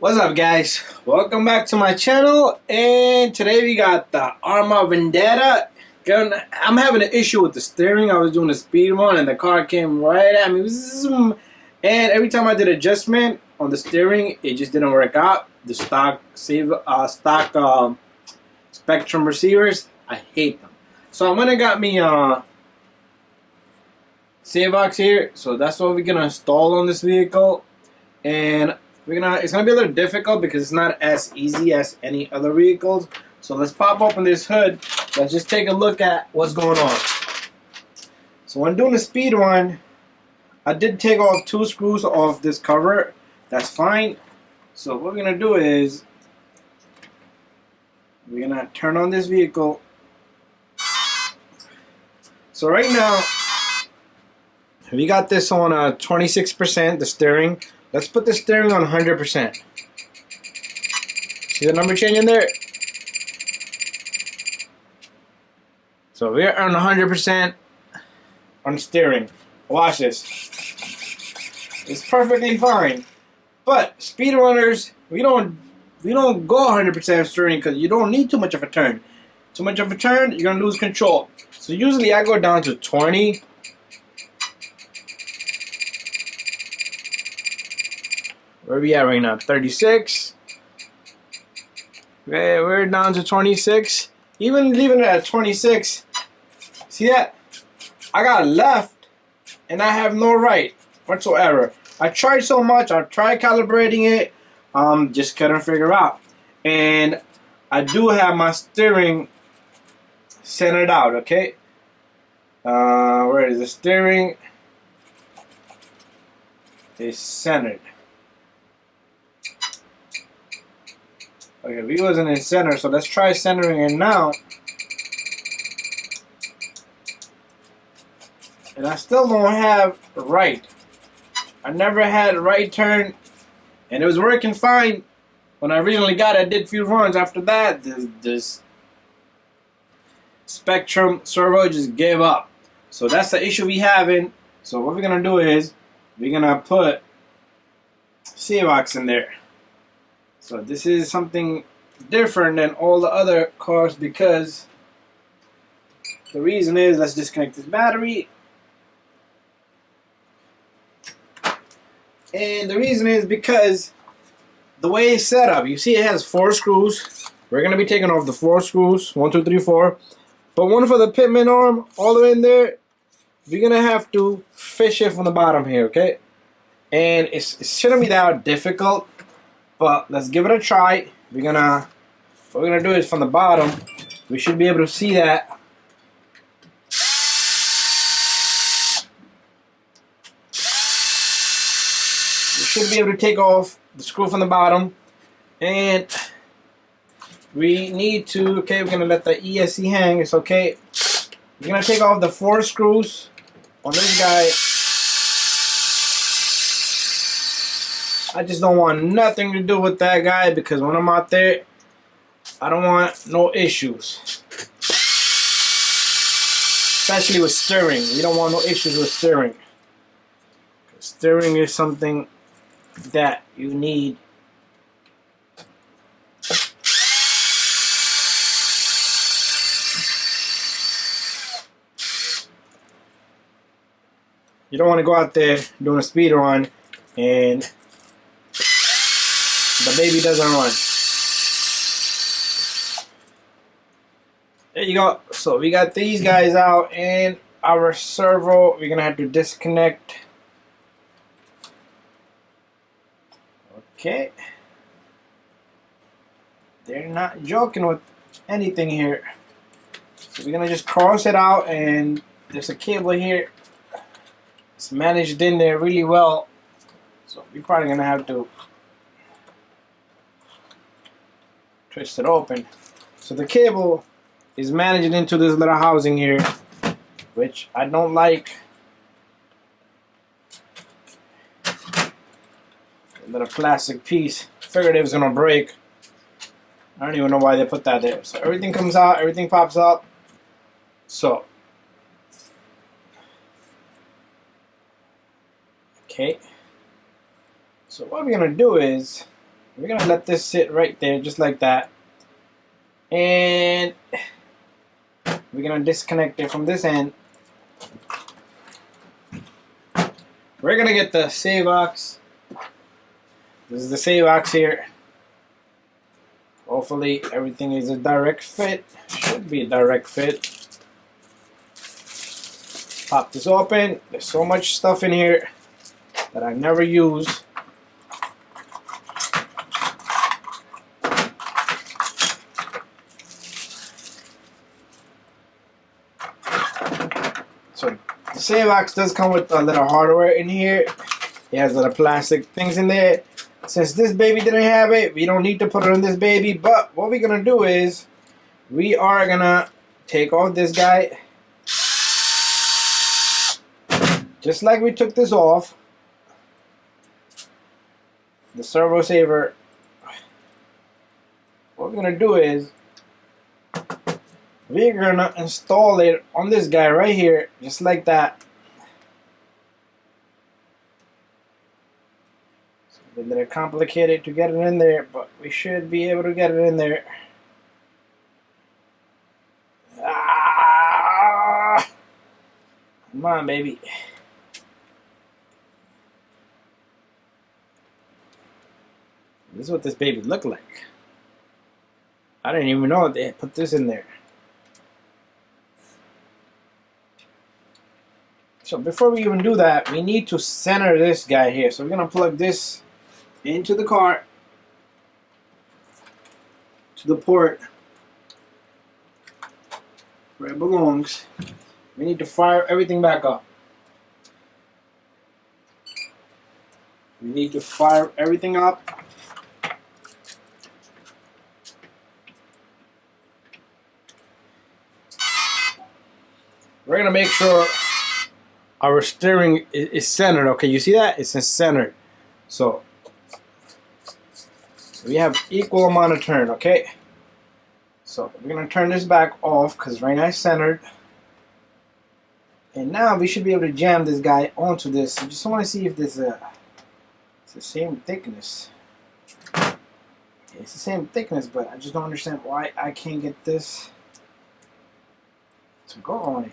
What's up, guys? Welcome back to my channel, and today we got the Arrma Vendetta. I'm having an issue with the steering. I was doing a speed run and the car came right at me, zoom, and every time I did adjustment on the steering, it just didn't work out. The stock Spectrum receivers, I hate them. So I went and got me SAVOX here. So that's what we're gonna install on this vehicle, and it's gonna be a little difficult because it's not as easy as any other vehicles. So let's pop open this hood. Let's just take a look at what's going on. So when doing the speed run, I did take off 2 screws off this cover. That's fine. So what we're gonna do is we're gonna turn on this vehicle. So right now we got this on 26%, the steering. Let's put the steering on 100%. See the number changing there? So we're on 100% on steering. Watch this. It's perfectly fine. But speedrunners, we don't go 100% steering because you don't need too much of a turn. Too much of a turn, you're gonna lose control. So usually I go down to 20. Where we at right now? 36. Okay, we're down to 26. Even leaving it at 26, see that? I got left and I have no right whatsoever. I tried so much. I tried calibrating it. Just couldn't figure out. And I do have my steering centered out. Okay. Where is the steering? It's centered. Okay, we wasn't in center, so let's try centering it now. And I still don't have right. I never had right turn, and it was working fine when I originally got it. I did a few runs. After that, this Spectrum servo just gave up. So that's the issue we having. So what we're gonna do is we're gonna put SAVOX in there. So this is something different than all the other cars because the reason is, let's disconnect this battery. And the reason is because the way it's set up, you see it has 4 screws. We're going to be taking off the 4 screws, 1, 2, 3, 4. But one for the pitman arm, all the way in there, we're going to have to fish it from the bottom here, okay? And it shouldn't be that difficult. But let's give it a try. What we're gonna do is from the bottom. We should be able to see that. We should be able to take off the screw from the bottom, and we need to. Okay, we're gonna let the ESC hang. It's okay. We're gonna take off the 4 screws on this guy. I just don't want nothing to do with that guy because when I'm out there, I don't want no issues. Especially with steering. We don't want no issues with steering. Steering is something that you need. You don't want to go out there doing a speed run and the baby doesn't run. There you go. So we got these guys out, and our servo we're gonna have to disconnect. Okay. They're not joking with anything here. So we're gonna just cross it out, and there's a cable here. It's managed in there really well. So we're probably gonna have to twist it open. So the cable is managed into this little housing here, which I don't like. A little plastic piece. Figured it was gonna break. I don't even know why they put that there. So everything comes out, everything pops up. So okay. So what we're gonna do is We're gonna let this sit right there, just like that. And we're gonna disconnect it from this end. We're gonna get the SAVOX. This is the SAVOX here. Hopefully everything is a direct fit. Should be a direct fit. Pop this open. There's so much stuff in here that I never use. So the SAVOX does come with a little hardware in here. It has little plastic things in there. Since this baby didn't have it, we don't need to put it on this baby. But what we're gonna do is we are gonna take off this guy, just like we took this off. The servo saver. What we're gonna do is we're gonna install it on this guy right here, just like that. It's a little complicated to get it in there, but we should be able to get it in there. Ah! Come on, baby. This is what this baby looked like. I didn't even know they had put this in there. So before we even do that, we need to center this guy here. So we're gonna plug this into the car, to the port where it belongs. We need to fire everything back up. We need to fire everything up. We're gonna make sure our steering is centered. Okay, you see that? It's centered. So we have equal amount of turn. Okay. So we're gonna turn this back off because right now it's centered. And now we should be able to jam this guy onto this. I just want to see if this it's the same thickness. Okay, it's the same thickness, but I just don't understand why I can't get this to go on it.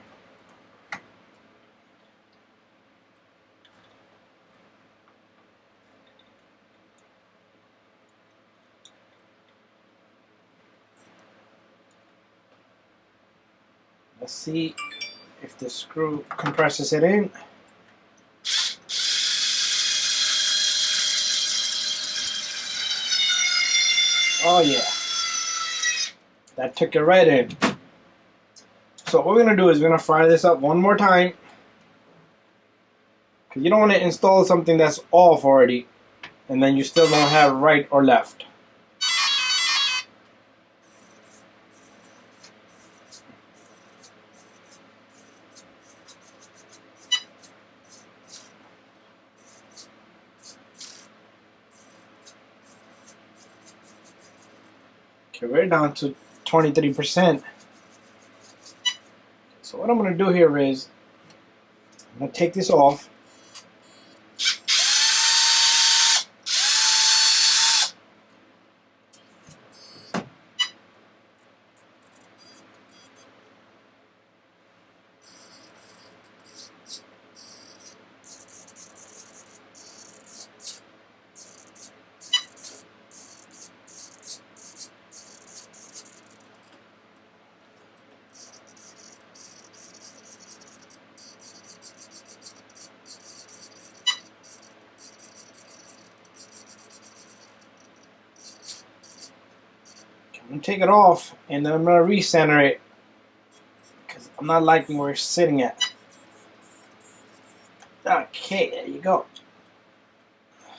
Let's see if the screw compresses it in. Oh yeah, that took it right in. So what we're gonna do is we're gonna fire this up one more time, because you don't want to install something that's off already and then you still don't have right or left. Okay, we're down to 23%. So what I'm going to do here is I'm going to take this off. I'm going to take it off and then I'm going to recenter it because I'm not liking where it's sitting at. Okay, there you go.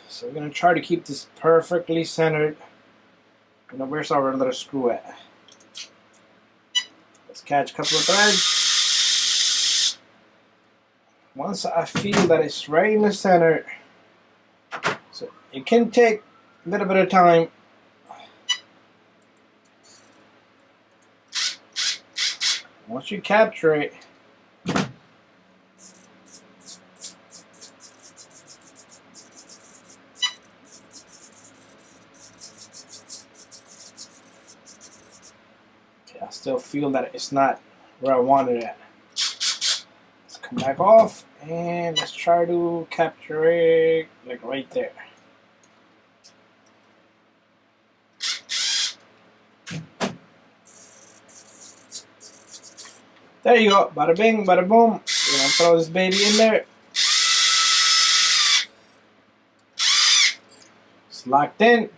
So we're going to try to keep this perfectly centered. You know, where's our little screw at? Let's catch a couple of threads. Once I feel that it's right in the center, so it can take a little bit of time. Once you capture it, I still feel that it's not where I wanted it at. Let's come back off and let's try to capture it like right there. There you go. Bada bing, bada boom. We're gonna throw this baby in there. It's locked in.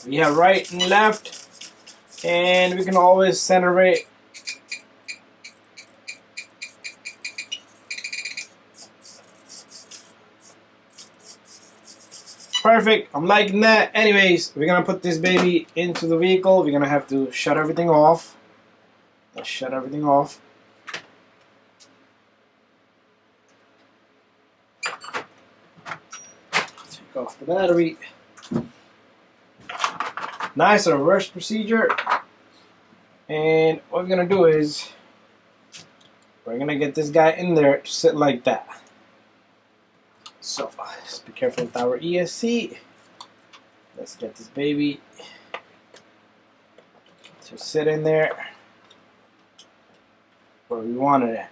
We have right and left, and we can always center it. Perfect. I'm liking that. Anyways, we're gonna put this baby into the vehicle. We're gonna have to shut everything off. Let's shut everything off. Take off the battery. Nice reverse procedure. And what we're gonna do is we're gonna get this guy in there to sit like that. So let's be careful with our ESC. Let's get this baby to sit in there where we want it at.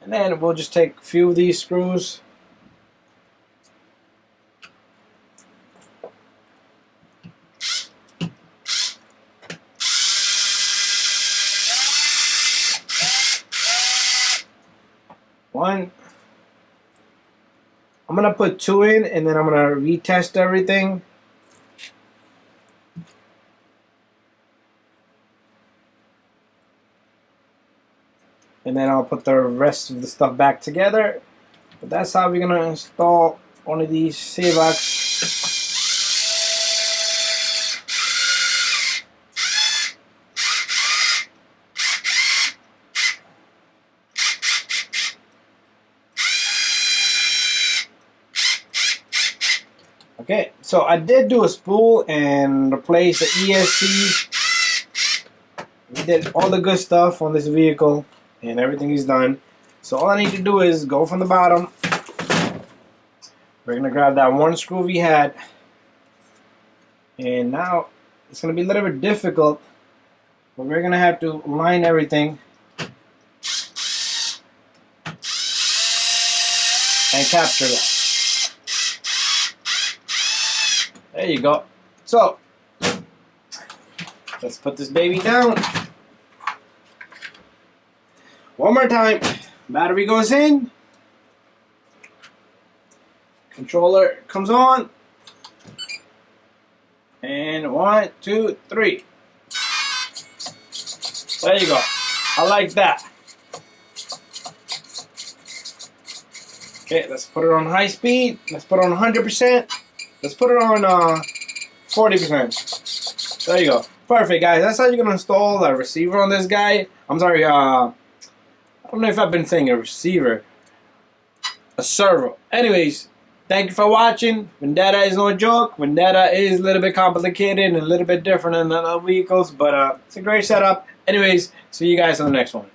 And then we'll just take a few of these screws. One. I'm gonna put 2 in and then I'm gonna retest everything. And then I'll put the rest of the stuff back together. But that's how we're gonna install one of these SAVOX. Okay, so I did do a spool and replace the ESC. We did all the good stuff on this vehicle. And everything is done. So all I need to do is go from the bottom. We're gonna grab that one screw we had. And now it's gonna be a little bit difficult, but we're gonna have to line everything and capture that. There you go. So let's put this baby down. One more time. Battery goes in. Controller comes on. And 1, 2, 3. There you go. I like that. Okay, let's put it on high speed. Let's put it on 100%. Let's put it on 40%. There you go. Perfect, guys. That's how you're going to install a receiver on this guy. I'm sorry, I don't know if I've been saying a receiver. A servo. Anyways, thank you for watching. Vendetta is no joke. Vendetta is a little bit complicated and a little bit different than other vehicles, but it's a great setup. Anyways, see you guys on the next one.